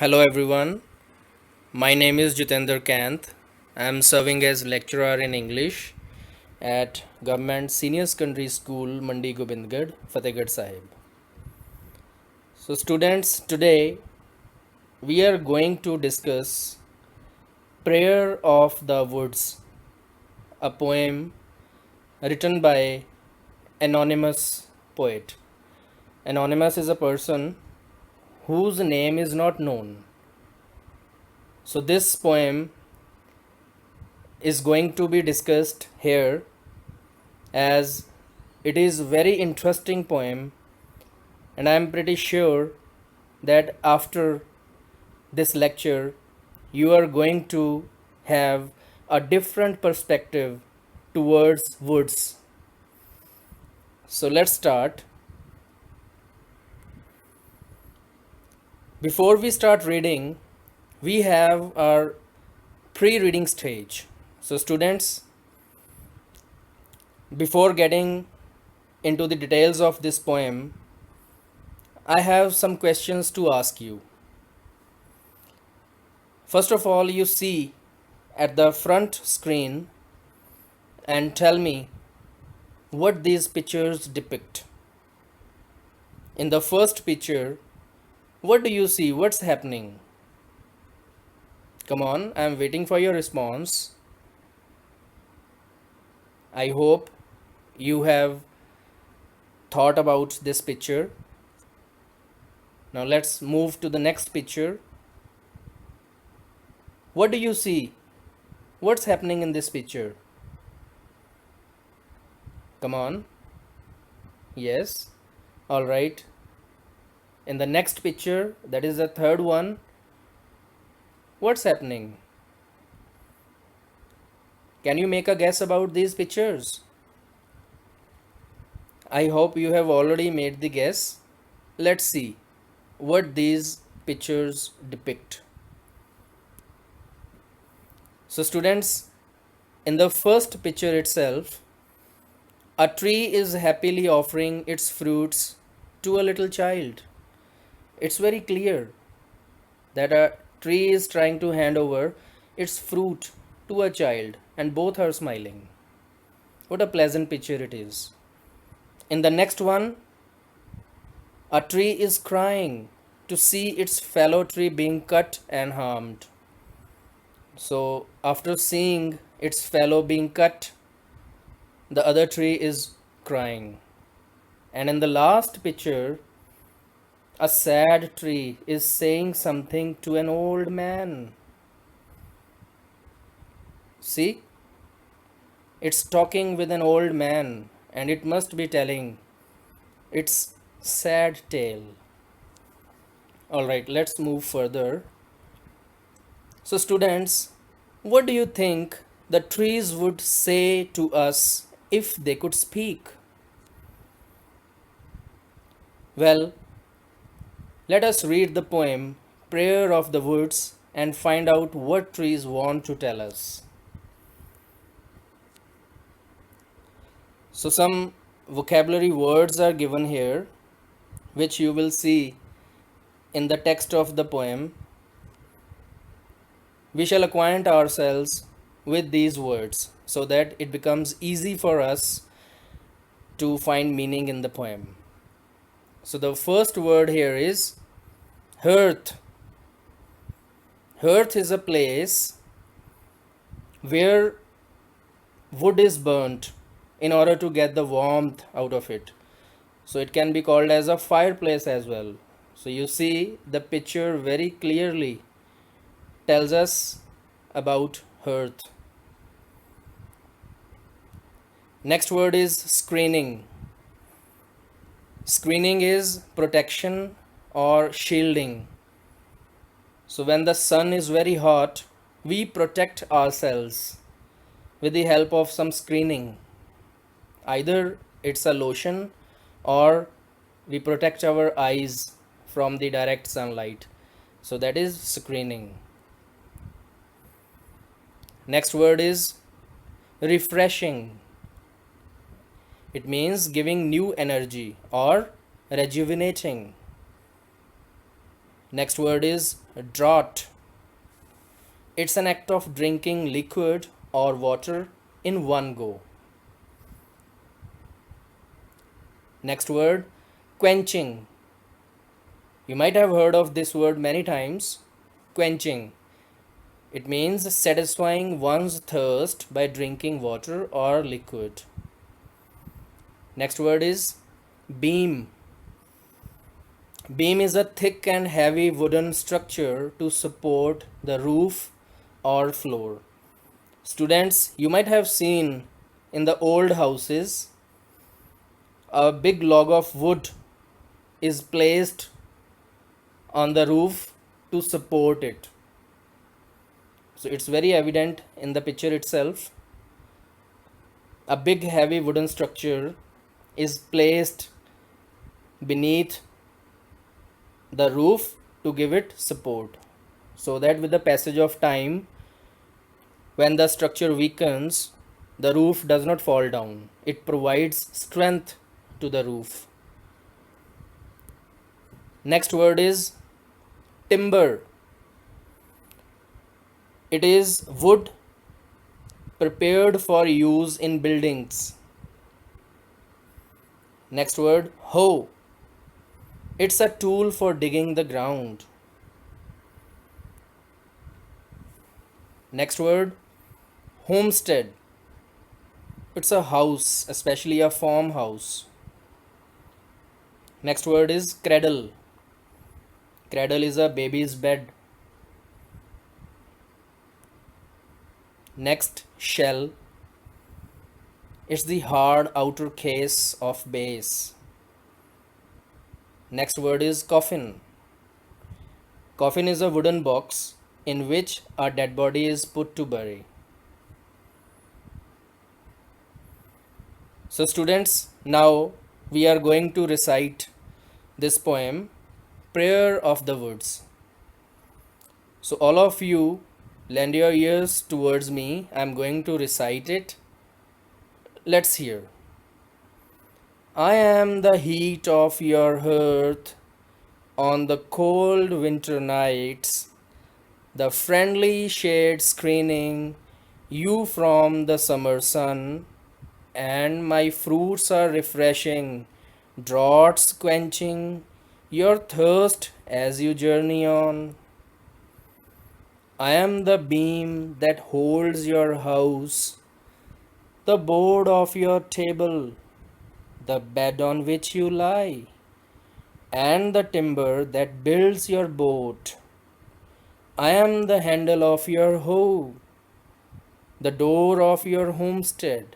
Hello everyone, my name is Jitendra Kanth. I am serving as lecturer in English at Government Senior Secondary School, Mandi Gobindgarh, Fatehgarh Sahib. So, students, today we are going to discuss Prayer of the Woods, a poem written by anonymous poet. Anonymous is a person whose name is not known. So, this poem is going to be discussed here as it is very interesting poem, and I am pretty sure that after this lecture you are going to have a different perspective towards woods. So let's start. Before we start reading, we have our pre-reading stage. So students, before getting into the details of this poem, I have some questions to ask you. First of all, you see at the front screen and tell me what these pictures depict. In the first picture, what do you see? What's happening? Come on, I'm waiting for your response. I hope you have thought about this picture. Now let's move to the next picture. What do you see? What's happening in this picture? Come on. Yes. All right. In the next picture, that is the third one, what's happening? Can you make a guess about these pictures? I hope you have already made the guess. Let's see what these pictures depict. So students, in the first picture itself, a tree is happily offering its fruits to a little child. It's very clear that a tree is trying to hand over its fruit to a child, and both are smiling. What a pleasant picture it is. In the next one, a tree is crying to see its fellow tree being cut and harmed. So, after seeing its fellow being cut, the other tree is crying. And in the last picture, a sad tree is saying something to an old man. See, it's talking with an old man and it must be telling its sad tale. Alright, let's move further. So, students, what do you think the trees would say to us if they could speak? Well, let us read the poem Prayer of the Woods and find out what trees want to tell us. So, some vocabulary words are given here, which you will see in the text of the poem. We shall acquaint ourselves with these words so that it becomes easy for us to find meaning in the poem. So, the first word here is hearth. Hearth is a place where wood is burnt in order to get the warmth out of it. So it can be called as a fireplace as well. So you see the picture very clearly tells us about hearth. Next word is screening. Screening is protection or shielding. So when the sun is very hot, we protect ourselves with the help of some screening. Either it's a lotion or we protect our eyes from the direct sunlight. So that is screening. Next word is refreshing. It means giving new energy or rejuvenating. Next word is draught. It's an act of drinking liquid or water in one go. Next word, quenching. You might have heard of this word many times. Quenching. It means satisfying one's thirst by drinking water or liquid. Next word is beam. Beam is a thick and heavy wooden structure to support the roof or floor. Students, you might have seen in the old houses a big log of wood is placed on the roof to support it. So it's very evident in the picture itself. A big heavy wooden structure is placed beneath the roof to give it support, so that with the passage of time, when the structure weakens, the roof does not fall down. It provides strength to the roof. Next word is timber. It is wood prepared for use in buildings. Next word, hoe. It's a tool for digging the ground. Next word, homestead. It's a house, especially a farmhouse. Next word is cradle. Cradle is a baby's bed. Next, shell. It's the hard outer case of base. Next word is coffin. Coffin is a wooden box in which a dead body is put to bury. So students, now we are going to recite this poem, Prayer of the Woods. So all of you lend your ears towards me. I am going to recite it. Let's hear. I am the heat of your hearth on the cold winter nights, the friendly shade screening you from the summer sun, and my fruits are refreshing, draughts quenching your thirst as you journey on. I am the beam that holds your house, the board of your table, the bed on which you lie, and the timber that builds your boat. I am the handle of your hoe, the door of your homestead,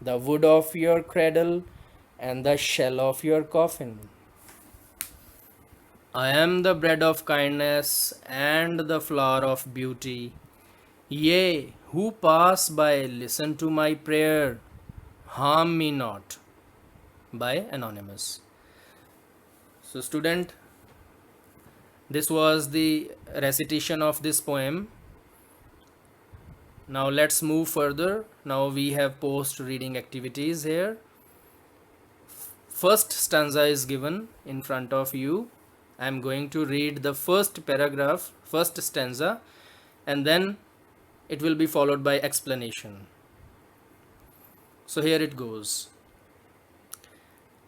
the wood of your cradle, and the shell of your coffin. I am the bread of kindness and the flower of beauty. Yea, who pass by, listen to my prayer, harm me not. By Anonymous. So, student, this was the recitation of this poem. Now let's move further. Now we have post reading activities here. First stanza is given in front of you. I am going to read the first paragraph, first stanza, and then it will be followed by explanation. So here it goes.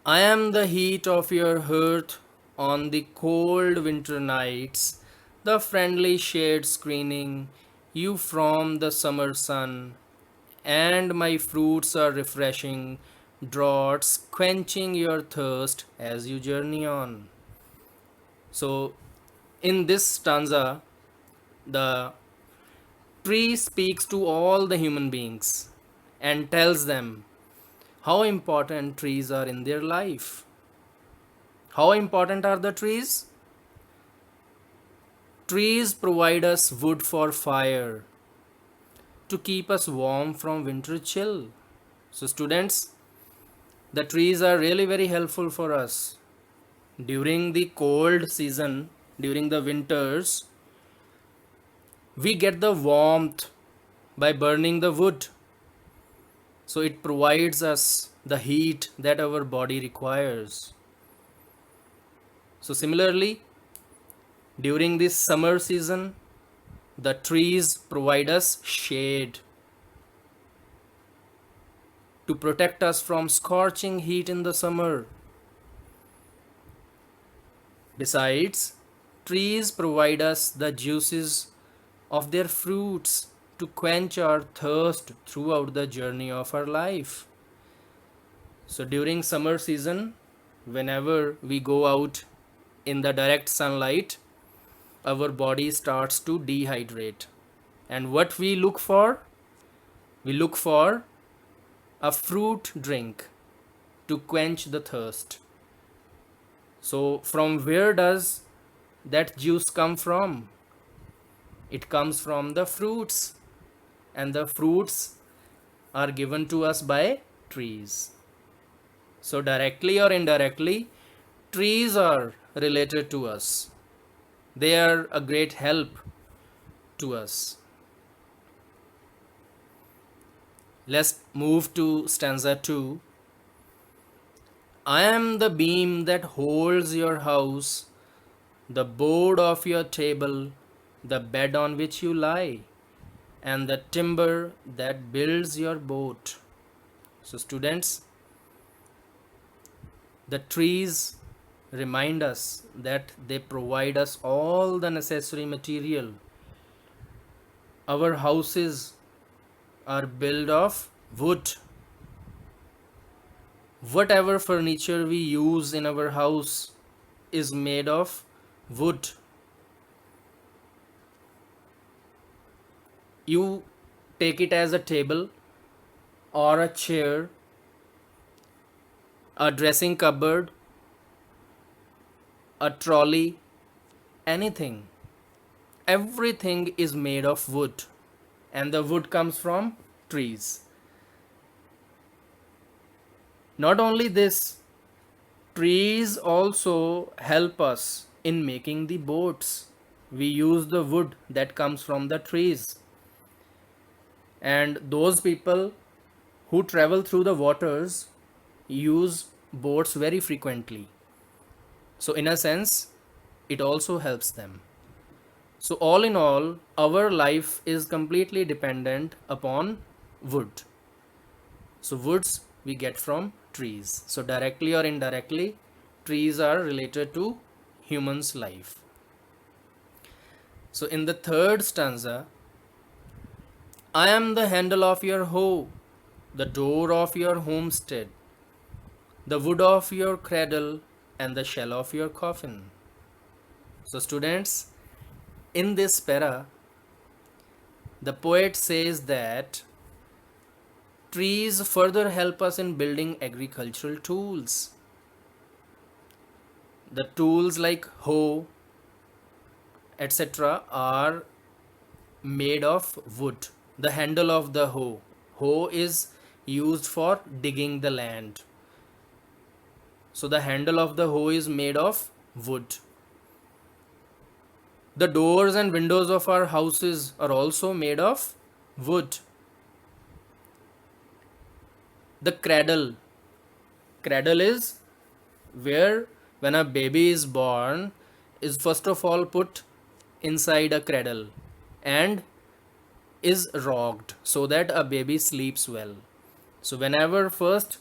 I am the heat of your hearth on the cold winter nights, the friendly shade screening you from the summer sun, and my fruits are refreshing, draughts quenching your thirst as you journey on. So, in this stanza, the tree speaks to all the human beings and tells them how important trees are in their life. How important are the trees? Trees provide us wood for fire to keep us warm from winter chill. So students, the trees are really very helpful for us. During the cold season, during the winters, we get the warmth by burning the wood. So it provides us the heat that our body requires. So similarly, During this summer season, the trees provide us shade to protect us from scorching heat in the summer. Besides, trees provide us the juices of their fruits to quench our thirst throughout the journey of our life. So during summer season, whenever we go out in the direct sunlight, our body starts to dehydrate. And what we look for? We look for a fruit drink to quench the thirst. So from where does that juice come from? It comes from the fruits, and the fruits are given to us by trees. So directly or indirectly, trees are related to us. They are a great help to us. Let's move to stanza 2. I am the beam that holds your house, the board of your table, the bed on which you lie, and the timber that builds your boat. So, students, the trees remind us that they provide us all the necessary material. Our houses are built of wood. Whatever furniture we use in our house is made of wood. You take it as a table or a chair, a dressing cupboard, a trolley, anything. Everything is made of wood, and the wood comes from trees. Not only this, trees also help us in making the boats. We use the wood that comes from the trees. And those people who travel through the waters use boats very frequently. So, in a sense, it also helps them. So, all in all, our life is completely dependent upon wood. So, woods we get from trees. So, directly or indirectly, trees are related to humans' life. So, in the third stanza, I am the handle of your hoe, the door of your homestead, the wood of your cradle, and the shell of your coffin. So, students, in this para, the poet says that trees further help us in building agricultural tools. The tools like hoe, etc., are made of wood. The handle of the hoe is used for digging the land. So the handle of the hoe is made of wood. The doors and windows of our houses are also made of wood. The cradle is where when a baby is born is first of all put inside a cradle and is rocked so that a baby sleeps well. So whenever first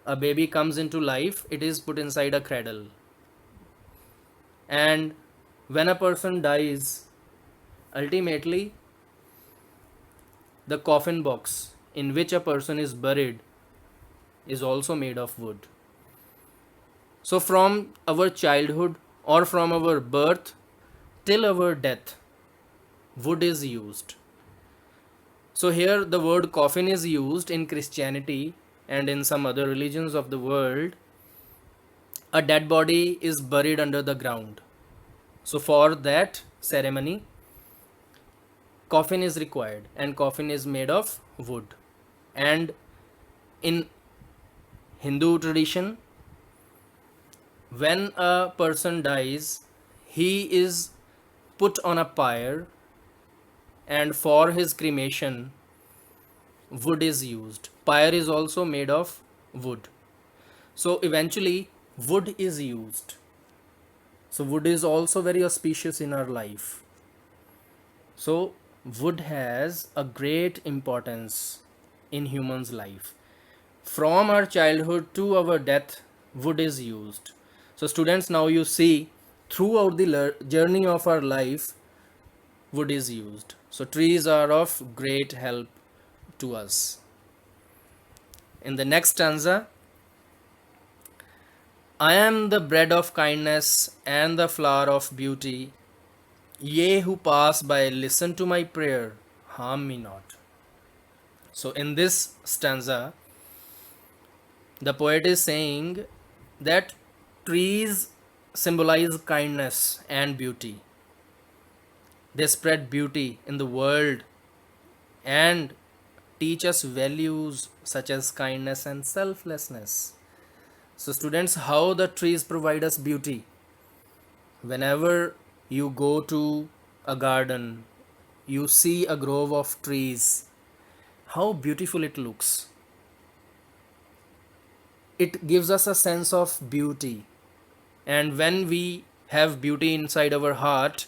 a baby comes into life, it is put inside a cradle. And when a person dies, ultimately the coffin box in which a person is buried is also made of wood. So from our childhood or from our birth till our death, wood is used. So here the word coffin is used in Christianity and in some other religions of the world. A dead body is buried under the ground. So for that ceremony, coffin is required, and coffin is made of wood. And in Hindu tradition, when a person dies, he is put on a pyre, and for his cremation, wood is used. Pyre is also made of wood. So eventually, wood is used. So wood is also very auspicious in our life. So wood has a great importance in humans life. From our childhood to our death, wood is used. So students, now you see, throughout the journey of our life, wood is used. So trees are of great help to us. In the next stanza, I am the bread of kindness and the flower of beauty. Ye who pass by, listen to my prayer, harm me not. So in this stanza, the poet is saying that trees symbolize kindness and beauty. They spread beauty in the world and teach us values such as kindness and selflessness. So, students, how the trees provide us beauty? Whenever you go to a garden, you see a grove of trees, how beautiful it looks. It gives us a sense of beauty. And when we have beauty inside our heart,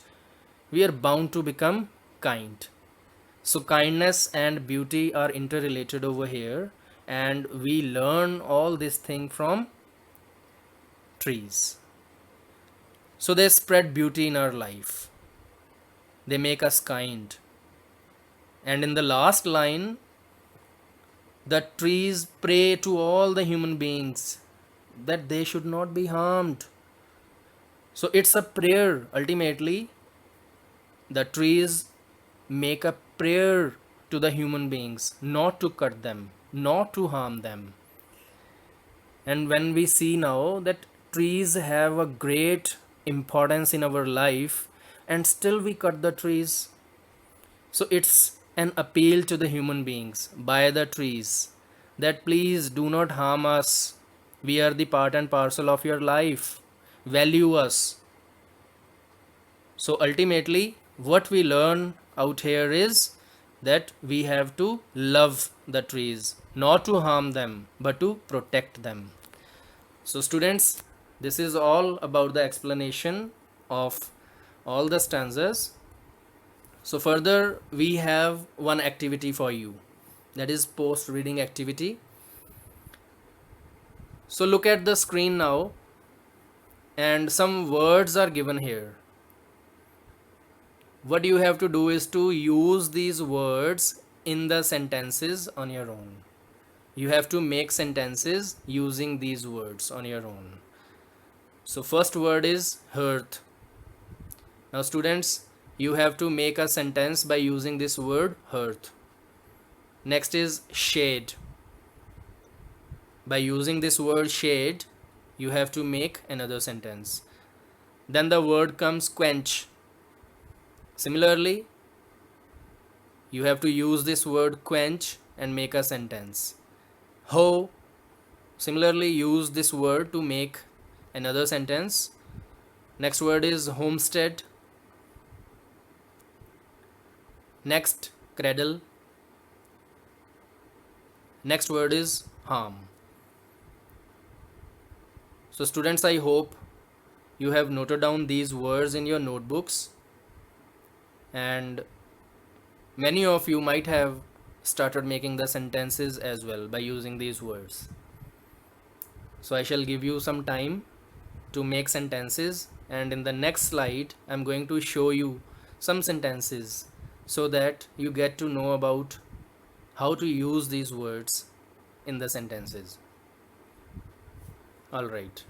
we are bound to become kind. So, kindness and beauty are interrelated over here, and we learn all this thing from trees. So, they spread beauty in our life, they make us kind. And in the last line, the trees pray to all the human beings that they should not be harmed. So, it's a prayer. Ultimately, the trees make a prayer to the human beings not to cut them, not to harm them. And when we see now that trees have a great importance in our life and still we cut the trees, so it's an appeal to the human beings by the trees that please do not harm us. We are the part and parcel of your life. Value us. So ultimately, what we learn out here is that we have to love the trees, not to harm them, but to protect them. So, students, this is all about the explanation of all the stanzas. So, further, we have one activity for you, that is post reading activity. So, look at the screen now, and some words are given here. What you have to do is to use these words in the sentences on your own. You have to make sentences using these words on your own. So first word is hearth. Now students, you have to make a sentence by using this word hearth. Next is shade. By using this word shade, you have to make another sentence. Then the word comes quench. Similarly, you have to use this word quench and make a sentence. Hoe. Similarly, use this word to make another sentence. Next word is homestead. Next, cradle. Next word is harm. So students, I hope you have noted down these words in your notebooks, and many of you might have started making the sentences as well by using these words. So I shall give you some time to make sentences, and in the next slide I'm going to show you some sentences so that you get to know about how to use these words in the sentences. All right.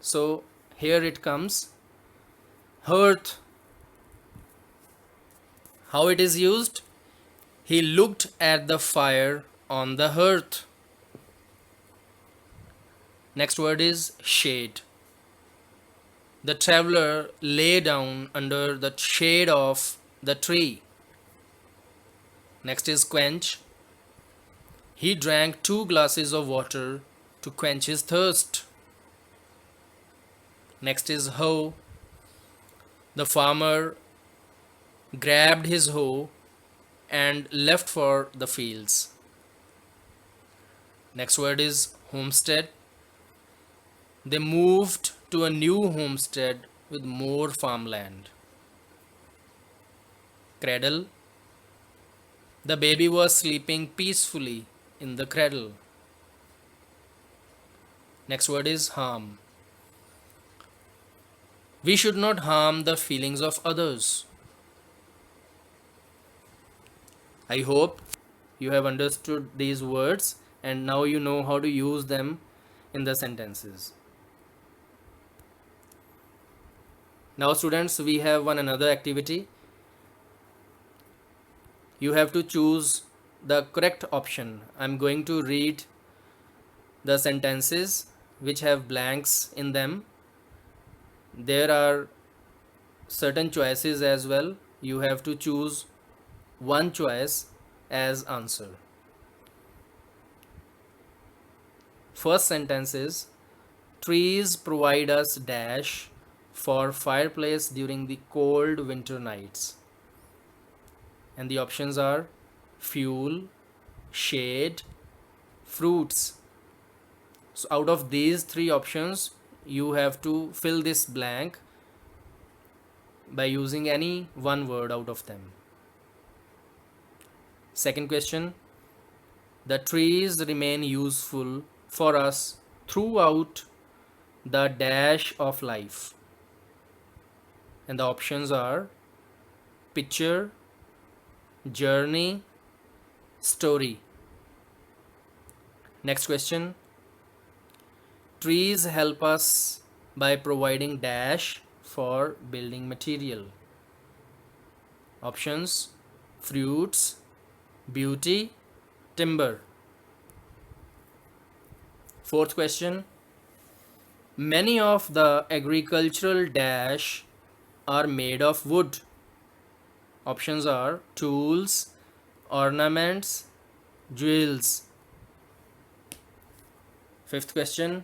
So here it comes. Hearth. How it is used? He looked at the fire on the hearth. Next word is shade. The traveler lay down under the shade of the tree. Next is quench. He drank 2 glasses of water to quench his thirst. Next is hoe. The farmer grabbed his hoe and left for the fields. Next word is homestead. They moved to a new homestead with more farmland. Cradle. The baby was sleeping peacefully in the cradle. Next word is harm. We should not harm the feelings of others. I hope you have understood these words and now you know how to use them in the sentences. Now students, we have one another activity. You have to choose the correct option. I'm going to read the sentences which have blanks in them. There are certain choices as well. You have to choose one choice as answer. First sentence is, trees provide us dash for fireplace during the cold winter nights. And the options are fuel, shade, fruits. So out of these three options, you have to fill this blank by using any one word out of them. Second question, the trees remain useful for us throughout the dash of life. And the options are picture, journey, story. Next question, trees help us by providing dash for building material. Options, fruits, beauty, timber. Fourth question, many of the agricultural dash are made of wood. Options are tools, ornaments, jewels. Fifth question,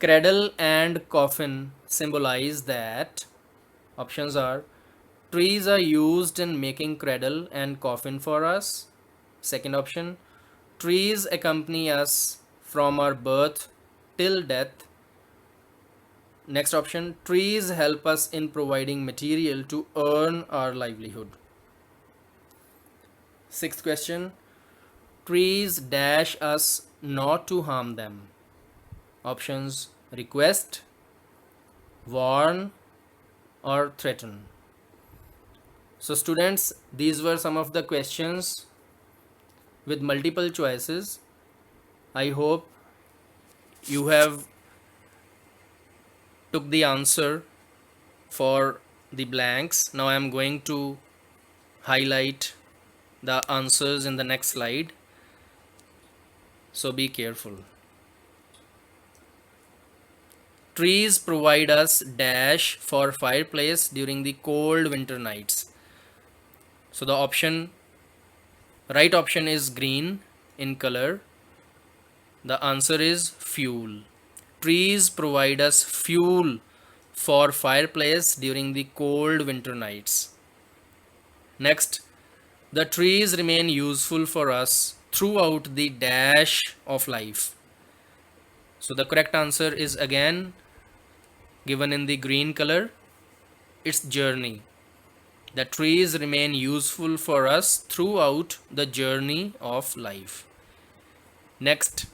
cradle and coffin symbolize that. Options are trees are used in making cradle and coffin for us. Second option, trees accompany us from our birth till death. Next option, trees help us in providing material to earn our livelihood. Sixth question, trees dash us not to harm them. Options, request, warn, or threaten. So students, these were some of the questions with multiple choices. I hope you have took the answer for the blanks. Now I am going to highlight the answers in the next slide. So be careful. Trees provide us dash for fireplace during the cold winter nights. So the right option is green in color. The answer is fuel. Trees provide us fuel for fireplace during the cold winter nights. Next, the trees remain useful for us throughout the dash of life. So the correct answer is again given in the green color. It's journey. The trees remain useful for us throughout the journey of life. Next,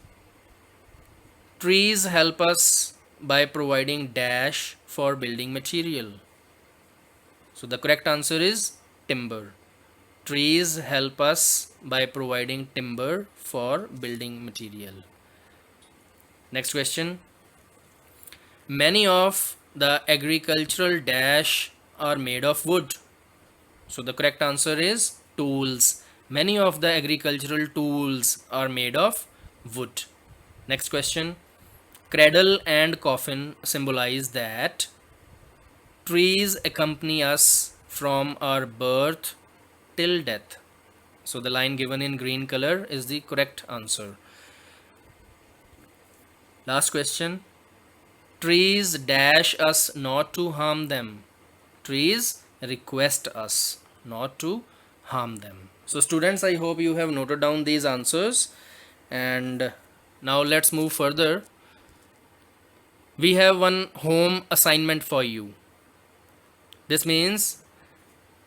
trees help us by providing dash for building material. So the correct answer is timber. Trees help us by providing timber for building material. Next question. Many of the agricultural dash are made of wood. So the correct answer is tools. Many of the agricultural tools are made of wood. Next question. Cradle and coffin symbolize that trees accompany us from our birth till death. So the line given in green color is the correct answer. Last question. Trees dash us not to harm them. Trees request us not to harm them. So students, I hope you have noted down these answers, and now let's move further. We have one home assignment for you. This means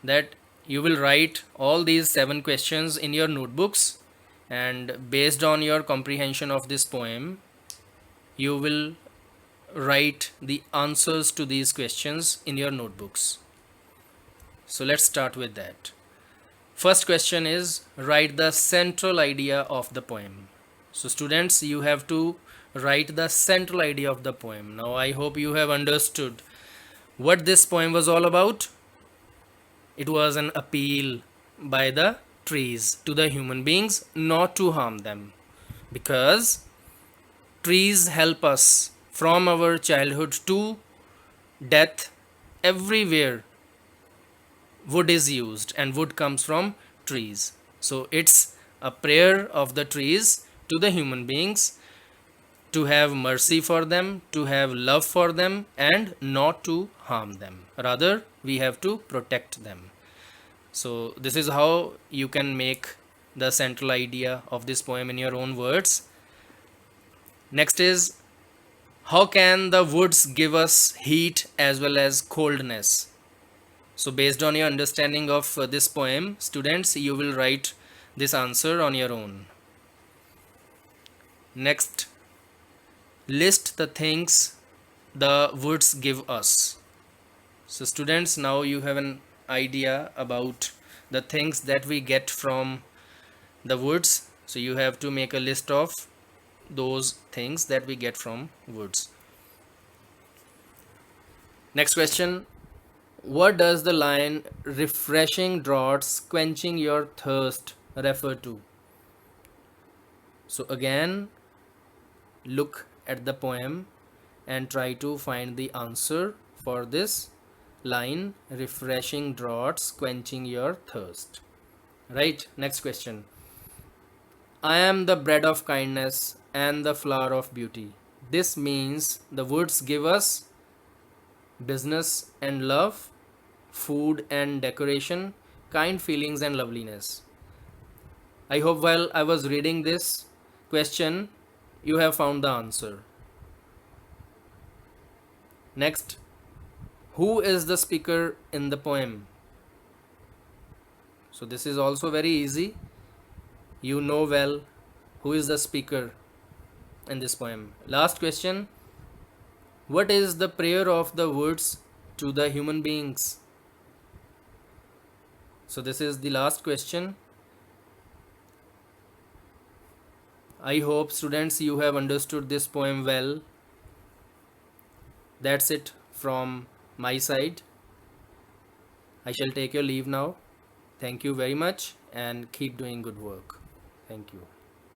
that you will write all these 7 questions in your notebooks, and based on your comprehension of this poem, you will write the answers to these questions in your notebooks. So let's start with that. First question is, write the central idea of the poem. So students, you have to write the central idea of the poem. Now I hope you have understood what this poem was all about. It was an appeal by the trees to the human beings not to harm them, because trees help us from our childhood to death. Everywhere wood is used, and wood comes from trees. So it's a prayer of the trees to the human beings to have mercy for them, to have love for them, and not to harm them. Rather, we have to protect them. So this is how you can make the central idea of this poem in your own words. Next is, how can the woods give us heat as well as coldness? So based on your understanding of this poem, students, you will write this answer on your own. Next, list the things the woods give us. So students, now you have an idea about the things that we get from the woods. So you have to make a list of those things that we get from woods. Next question, what does the line refreshing draughts quenching your thirst refer to? So again, look at the poem and try to find the answer for this line, refreshing draughts quenching your thirst. Right, next question. I am the bread of kindness and the flower of beauty. This means the woods give us business and love, food and decoration, kind feelings and loveliness. I hope while I was reading this question, you have found the answer. Next, who is the speaker in the poem? So this is also very easy. You know well who is the speaker in this poem. Last question, what is the prayer of the woods to the human beings? So this is the last question. I hope students you have understood this poem well. That's it from my side. I shall take your leave now. Thank you very much and keep doing good work. Thank you.